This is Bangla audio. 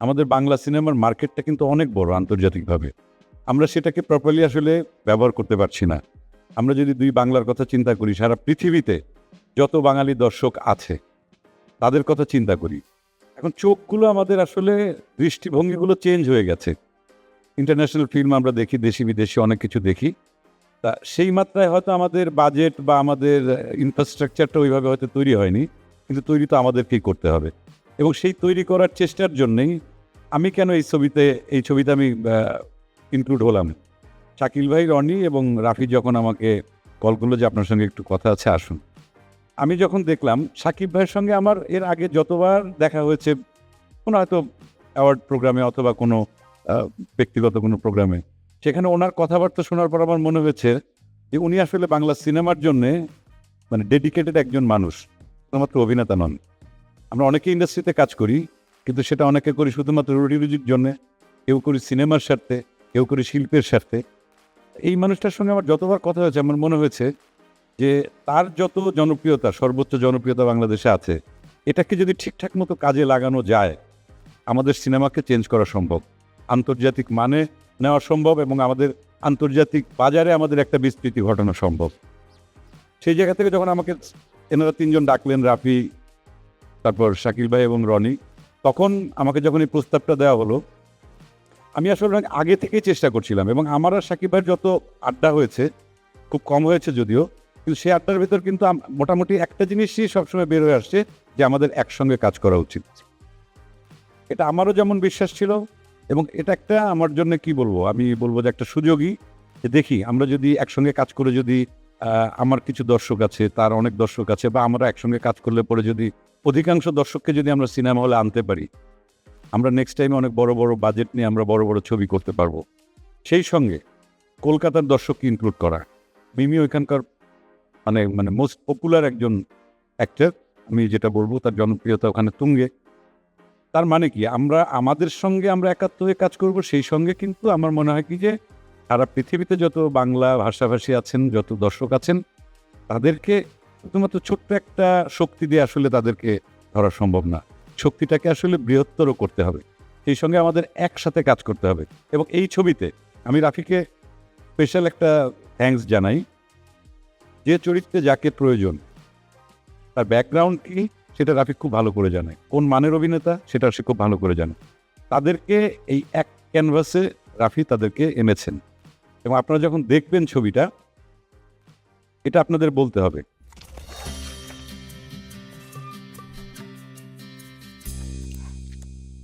আমাদের বাংলা সিনেমার মার্কেটটা কিন্তু অনেক বড় আন্তর্জাতিকভাবে। আমরা সেটাকে প্রপারলি আসলে ব্যবহার করতে পারছি না। আমরা যদি দুই বাংলার কথা চিন্তা করি, সারা পৃথিবীতে যত বাঙালি দর্শক আছে, তাদের কথা চিন্তা করি। এখন চোখগুলো আমাদের আসলে দৃষ্টিভঙ্গিগুলো চেঞ্জ হয়ে গেছে। ইন্টারন্যাশনাল ফিল্ম আমরা দেখি, দেশি বিদেশি অনেক কিছু দেখি। তা সেই মাত্রায় হয়তো আমাদের বাজেট বা আমাদের ইনফ্রাস্ট্রাকচারটা ওইভাবে হয়তো তৈরি হয়নি, কিন্তু তৈরি তো আমাদেরকেই করতে হবে। এবং সেই তৈরি করার চেষ্টার জন্যেই আমি কেন এই ছবিতে আমি ইনক্লুড হলাম। শাকিল ভাই, রনি এবং রাফি যখন আমাকে কল করলো যে আপনার সঙ্গে একটু কথা আছে, আসুন। আমি যখন দেখলাম শাকিব ভাইয়ের সঙ্গে আমার এর আগে যতবার দেখা হয়েছে, কোনো হয়তো অ্যাওয়ার্ড প্রোগ্রামে অথবা কোনো ব্যক্তিগত কোনো প্রোগ্রামে, সেখানে ওনার কথাবার্তা শোনার পর আমার মনে হয়েছে যে উনি আসলে বাংলা সিনেমার জন্যে মানে ডেডিকেটেড একজন মানুষ, শুধুমাত্র অভিনেতা নন। আমরা অনেকে ইন্ডাস্ট্রিতে কাজ করি, কিন্তু সেটা অনেকে করি শুধুমাত্র রুটি রুজির জন্যে, কেউ করি সিনেমার স্বার্থে, কেউ করি শিল্পের স্বার্থে। এই মানুষটার সঙ্গে আমার যতবার কথা হয়েছে আমার মনে হয়েছে যে তার যত জনপ্রিয়তা, সর্বোচ্চ জনপ্রিয়তা বাংলাদেশে আছে, এটাকে যদি ঠিকঠাক মতো কাজে লাগানো যায়, আমাদের সিনেমাকে চেঞ্জ করা সম্ভব, আন্তর্জাতিক মানে নেওয়া সম্ভব এবং আমাদের আন্তর্জাতিক বাজারে আমাদের একটা বিস্তৃতি ঘটানো সম্ভব। সেই জায়গা থেকে যখন আমাকে এনারা তিনজন ডাকলেন, রাফি, তারপর শাকিল ভাই এবং রনি, তখন আমাকে যখন এই প্রস্তাবটা দেওয়া হলো, আমি আসলে অনেক আগে থেকেই চেষ্টা করছিলাম এবং আমার আর শাকিব ভাইয়ের যত আড্ডা হয়েছে, খুব কম হয়েছে যদিও, কিন্তু সেই আড্ডার ভেতর কিন্তু মোটামুটি একটা জিনিসই সবসময় বের হয়ে আসছে যে আমাদের একসঙ্গে কাজ করা উচিত। এটা আমারও যেমন বিশ্বাস ছিল এবং এটা একটা আমার জন্য কি বলবো, আমি বলবো যে একটা সুযোগই, যে দেখি আমরা যদি একসঙ্গে কাজ করে যদি আমার কিছু দর্শক আছে, তার অনেক দর্শক আছে, বা আমরা একসঙ্গে কাজ করলে পরে যদি অধিকাংশ দর্শককে যদি আমরা সিনেমা হলে আনতে পারি, আমরা নেক্সট টাইমে অনেক বড় বড় বাজেট নিয়ে আমরা বড় বড় ছবি করতে পারবো। সেই সঙ্গে কলকাতার দর্শককে ইনক্লুড করা। মিমি ওইখানকার মানে মানে মোস্ট পপুলার একজন অ্যাক্টর, আমি যেটা বলবো তার জনপ্রিয়তা ওখানে তুঙ্গে। তার মানে কি, আমরা আমাদের সঙ্গে আমরা একাত্ম হয়ে কাজ করব, সেই সঙ্গে কিন্তু আমার মনে হয় কি যে সারা পৃথিবীতে যত বাংলা ভাষাভাষী আছেন, যত দর্শক আছেন, তাদেরকে শুধুমাত্র ছোট্ট একটা শক্তি দিয়ে আসলে তাদেরকে ধরা সম্ভব না। শক্তিটাকে আসলে বৃহত্তর করতে হবে, সেই সঙ্গে আমাদের একসাথে কাজ করতে হবে। এবং এই ছবিতে আমি রাফিকে স্পেশাল একটা থ্যাঙ্কস জানাই। যে চরিত্রে যাকে প্রয়োজন, তার ব্যাকগ্রাউন্ড কি সেটা রাফি খুব ভালো করে জানে, কোন মানের অভিনেতা সেটা সে খুব ভালো করে জানে। তাদেরকে এই এক ক্যানভাসে রাফি তাদেরকে এনেছেন এবং আপনারা যখন দেখবেন ছবিটা, এটা আপনাদের বলতে হবে